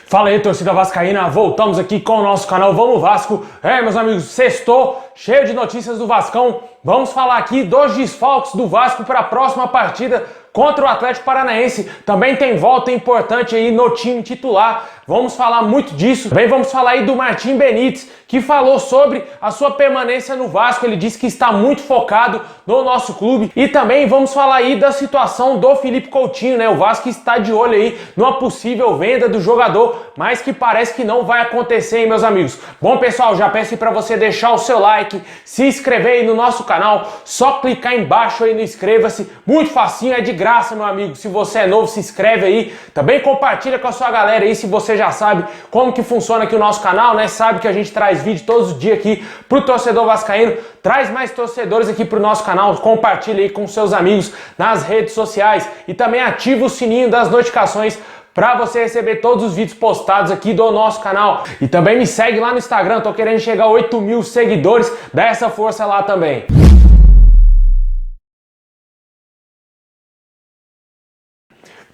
Fala aí, torcida vascaína, voltamos aqui com o nosso canal Vamos Vasco. Meus amigos, sextou, cheio de notícias do Vascão. Vamos falar aqui dos desfalques do Vasco para a próxima partida contra o Atlético Paranaense. Também tem volta importante aí no time titular. Vamos falar muito disso. Também vamos falar aí do Martim Benítez, que falou sobre a sua permanência no Vasco. Ele disse que está muito focado no nosso clube. E também vamos falar aí da situação do Felipe Coutinho, né? O Vasco está de olho aí numa possível venda do jogador, mas que parece que não vai acontecer, hein, meus amigos? Bom, pessoal, já peço para você deixar o seu like, se inscrever aí no nosso canal. Só clicar embaixo aí no inscreva-se. Muito facinho, é de graça, meu amigo. Se você é novo, se inscreve aí. Também compartilha com a sua galera aí, se você já sabe como que funciona aqui o nosso canal, né? Sabe que a gente traz vídeo todos os dias aqui pro torcedor vascaíno. Traz mais torcedores aqui pro nosso canal. Compartilha aí com seus amigos nas redes sociais. E também ativa o sininho das notificações para você receber todos os vídeos postados aqui do nosso canal. E também me segue lá no Instagram. Tô querendo chegar a 8.000 seguidores. Dá essa força lá também.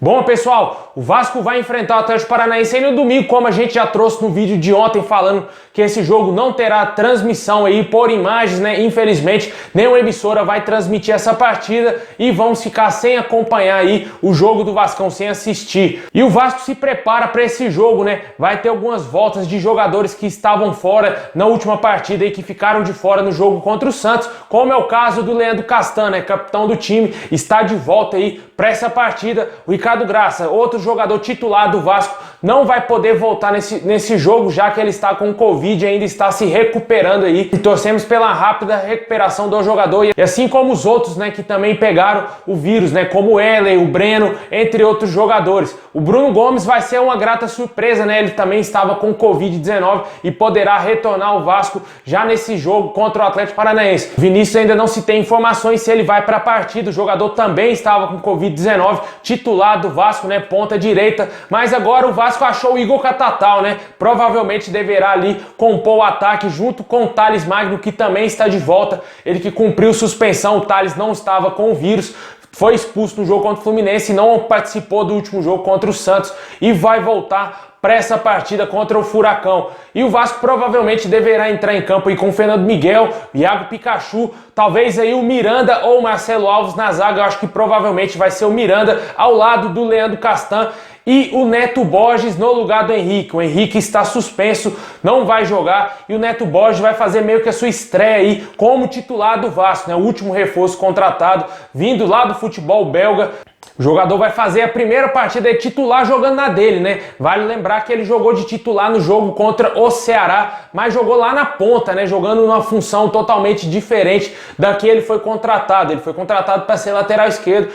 Bom, pessoal, o Vasco vai enfrentar o Atlético Paranaense aí no domingo, como a gente já trouxe no vídeo de ontem, falando que esse jogo não terá transmissão aí por imagens, né? Infelizmente, nenhuma emissora vai transmitir essa partida e vamos ficar sem acompanhar aí o jogo do Vascão, sem assistir. E o Vasco se prepara para esse jogo, né? Vai ter algumas voltas de jogadores que estavam fora na última partida e que ficaram de fora no jogo contra o Santos, como é o caso do Leandro Castan, né? Capitão do time, está de volta aí para essa partida. O Ricardo Graça, outro jogador titular do Vasco, não vai poder voltar nesse jogo, já que ele está com Covid e ainda está se recuperando aí. E torcemos pela rápida recuperação do jogador. E assim como os outros, né, que também pegaram o vírus, né, como o Heller, o Breno, entre outros jogadores. O Bruno Gomes vai ser uma grata surpresa, né? Ele também estava com Covid-19 e poderá retornar ao Vasco já nesse jogo contra o Atlético Paranaense. O Vinícius ainda não se tem informações se ele vai para a partida. O jogador também estava com Covid-19, titular do Vasco, né, ponta direita, mas agora o Vasco achou o Igor Catatal, né? Provavelmente deverá ali compor o ataque junto com o Thales Magno, que também está de volta. Ele que cumpriu suspensão, o Thales não estava com o vírus, foi expulso no jogo contra o Fluminense, não participou do último jogo contra o Santos e vai voltar para essa partida contra o Furacão. E o Vasco provavelmente deverá entrar em campo aí com o Fernando Miguel, Iago Pikachu, talvez aí o Miranda ou o Marcelo Alves na zaga. Eu acho que provavelmente vai ser o Miranda ao lado do Leandro Castan e o Neto Borges no lugar do Henrique. O Henrique está suspenso, não vai jogar, e o Neto Borges vai fazer meio que a sua estreia aí como titular do Vasco, né? O último reforço contratado, vindo lá do futebol belga. O jogador vai fazer a primeira partida de titular jogando na dele, né? Vale lembrar que ele jogou de titular no jogo contra o Ceará, mas jogou lá na ponta, né? Jogando numa função totalmente diferente da que ele foi contratado. Ele foi contratado para ser lateral esquerdo.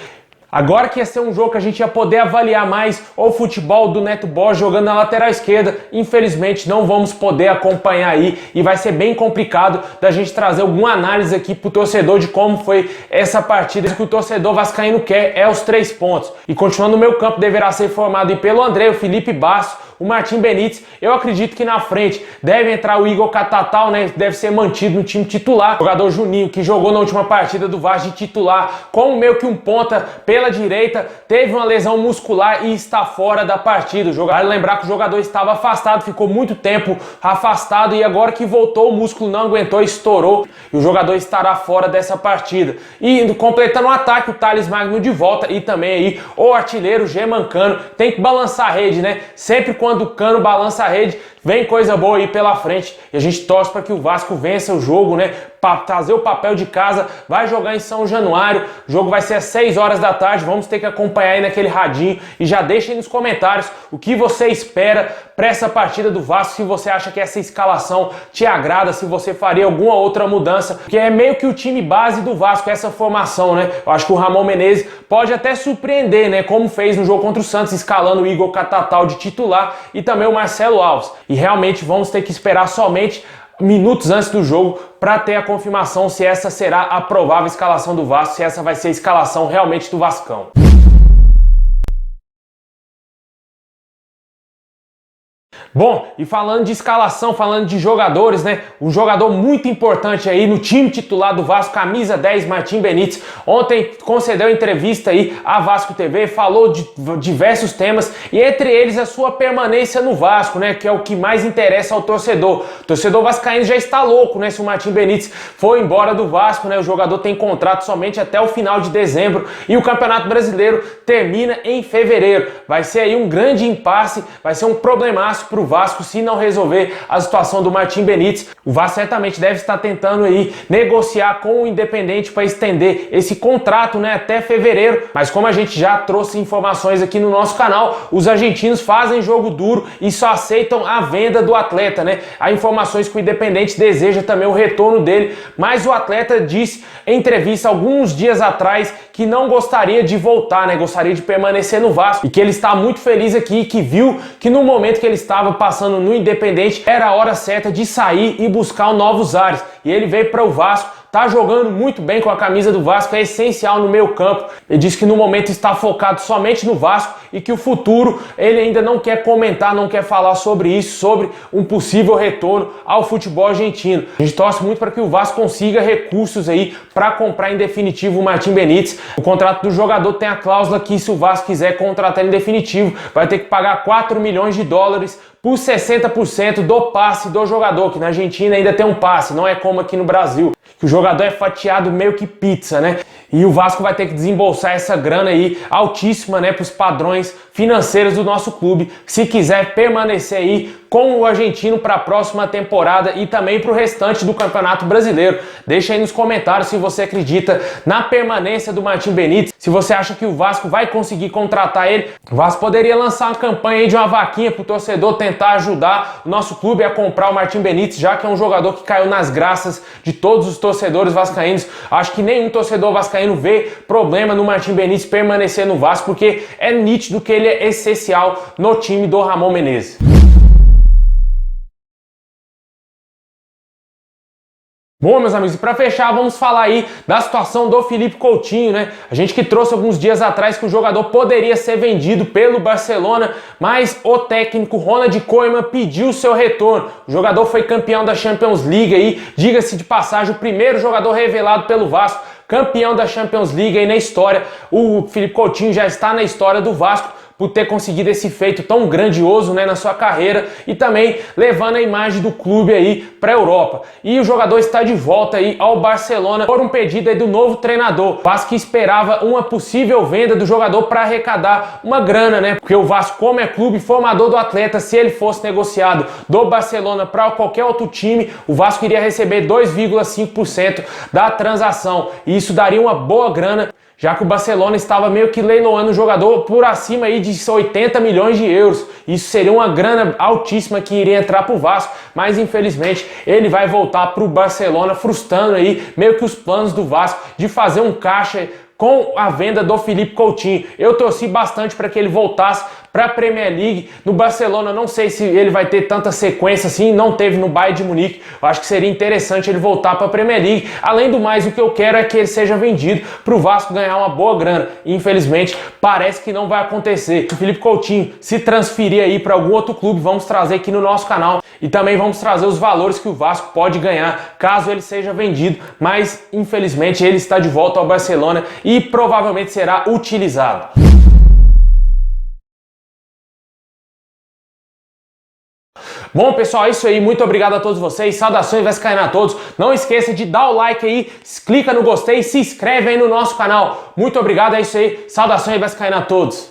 Agora que ia ser um jogo que a gente ia poder avaliar mais o futebol do Neto Borges jogando na lateral esquerda, infelizmente não vamos poder acompanhar aí e vai ser bem complicado da gente trazer alguma análise aqui pro torcedor de como foi essa partida. O que o torcedor vascaíno quer é os 3 pontos. E continuando no meu campo, deverá ser formado pelo André, o Felipe Basso, o Martim Benítez. Eu acredito que na frente deve entrar o Igor Catatal, né? Deve ser mantido no time titular. O jogador Juninho, que jogou na última partida do Vasco de titular, como meio que um ponta pela direita, teve uma lesão muscular e está fora da partida. Vale lembrar que o jogador estava afastado, ficou muito tempo afastado e agora que voltou o músculo não aguentou, estourou e o jogador estará fora dessa partida. E completando o ataque, o Thales Magno de volta e também aí o artilheiro Germancano. Tem que balançar a rede, né? Sempre quando o Cano balança a rede, vem coisa boa aí pela frente e a gente torce para que o Vasco vença o jogo, né? Para trazer o papel de casa, vai jogar em São Januário, o jogo vai ser às 6 horas da tarde, vamos ter que acompanhar aí naquele radinho e já deixa aí nos comentários o que você espera para essa partida do Vasco, se você acha que essa escalação te agrada, se você faria alguma outra mudança, que é meio que o time base do Vasco, essa formação, né? Eu acho que o Ramon Menezes pode até surpreender, né? Como fez no jogo contra o Santos, escalando o Igor Catatal de titular e também o Marcelo Alves. E realmente vamos ter que esperar somente minutos antes do jogo para ter a confirmação se essa será a provável escalação do Vasco, se essa vai ser a escalação realmente do Vascão. Bom, e falando de escalação, falando de jogadores, né? Um jogador muito importante aí no time titular do Vasco, camisa 10, Martim Benítez, ontem concedeu entrevista aí à Vasco TV, falou de diversos temas e entre eles a sua permanência no Vasco, né? Que é o que mais interessa ao torcedor. O torcedor vascaíno já está louco, né? Se o Martim Benítez for embora do Vasco, né? O jogador tem contrato somente até o final de dezembro e o Campeonato Brasileiro termina em fevereiro. Vai ser aí um grande impasse, vai ser um problemaço pro Vasco se não resolver a situação do Martim Benítez. O Vasco certamente deve estar tentando aí negociar com o Independente para estender esse contrato, né, até fevereiro, mas como a gente já trouxe informações aqui no nosso canal, os argentinos fazem jogo duro e só aceitam a venda do atleta, né? Há informações que o Independente deseja também o retorno dele, mas o atleta disse em entrevista alguns dias atrás que não gostaria de voltar, né? Gostaria de permanecer no Vasco e que ele está muito feliz aqui, que viu que no momento que ele estava passando no Independente era a hora certa de sair e buscar novos ares. E ele veio para o Vasco, tá jogando muito bem com a camisa do Vasco, é essencial no meio campo. Ele disse que no momento está focado somente no Vasco e que o futuro ele ainda não quer comentar, não quer falar sobre isso, sobre um possível retorno ao futebol argentino. A gente torce muito para que o Vasco consiga recursos aí para comprar em definitivo o Martim Benítez. O contrato do jogador tem a cláusula que se o Vasco quiser contratar em definitivo, vai ter que pagar 4 milhões de dólares por 60% do passe do jogador, que na Argentina ainda tem um passe, não é como aqui no Brasil, que o jogador é fatiado meio que pizza, né? E o Vasco vai ter que desembolsar essa grana aí altíssima, né, para os padrões financeiros do nosso clube, se quiser permanecer aí com o argentino para a próxima temporada e também para o restante do Campeonato Brasileiro. Deixa aí nos comentários se você acredita na permanência do Martim Benítez, se você acha que o Vasco vai conseguir contratar ele. O Vasco poderia lançar uma campanha aí de uma vaquinha para o torcedor tentar ajudar o nosso clube a comprar o Martim Benítez, já que é um jogador que caiu nas graças de todos os torcedores vascaínos. Acho que nenhum torcedor vascaíno vê problema no Martim Benítez permanecer no Vasco, porque é nítido que ele é essencial no time do Ramon Menezes. Bom, meus amigos, e para fechar, vamos falar aí da situação do Philippe Coutinho, né? A gente que trouxe alguns dias atrás que o jogador poderia ser vendido pelo Barcelona, mas o técnico Ronald Koeman pediu seu retorno. O jogador foi campeão da Champions League aí, diga-se de passagem, o primeiro jogador revelado pelo Vasco, campeão da Champions League aí na história. O Philippe Coutinho já está na história do Vasco por ter conseguido esse feito tão grandioso, né, na sua carreira e também levando a imagem do clube aí para a Europa. E o jogador está de volta aí ao Barcelona por um pedido aí do novo treinador. O Vasco esperava uma possível venda do jogador para arrecadar uma grana, né? Porque o Vasco, como é clube formador do atleta, se ele fosse negociado do Barcelona para qualquer outro time, o Vasco iria receber 2,5% da transação. E isso daria uma boa grana, já que o Barcelona estava meio que leiloando o jogador por acima aí de 80 milhões de euros. Isso seria uma grana altíssima que iria entrar para o Vasco, mas infelizmente ele vai voltar para o Barcelona, frustrando aí meio que os planos do Vasco de fazer um caixa com a venda do Philippe Coutinho. Eu torci bastante para que ele voltasse para a Premier League. No Barcelona, não sei se ele vai ter tanta sequência assim, não teve no Bayern de Munique. Eu acho que seria interessante ele voltar para a Premier League. Além do mais, o que eu quero é que ele seja vendido para o Vasco ganhar uma boa grana. Infelizmente, parece que não vai acontecer. Se o Philippe Coutinho se transferir aí para algum outro clube, vamos trazer aqui no nosso canal e também vamos trazer os valores que o Vasco pode ganhar caso ele seja vendido. Mas, infelizmente, ele está de volta ao Barcelona e provavelmente será utilizado. Bom, pessoal, é isso aí. Muito obrigado a todos vocês. Saudações vascaínas a todos. Não esqueça de dar o like aí, clica no gostei e se inscreve aí no nosso canal. Muito obrigado, é isso aí. Saudações vascaínas a todos.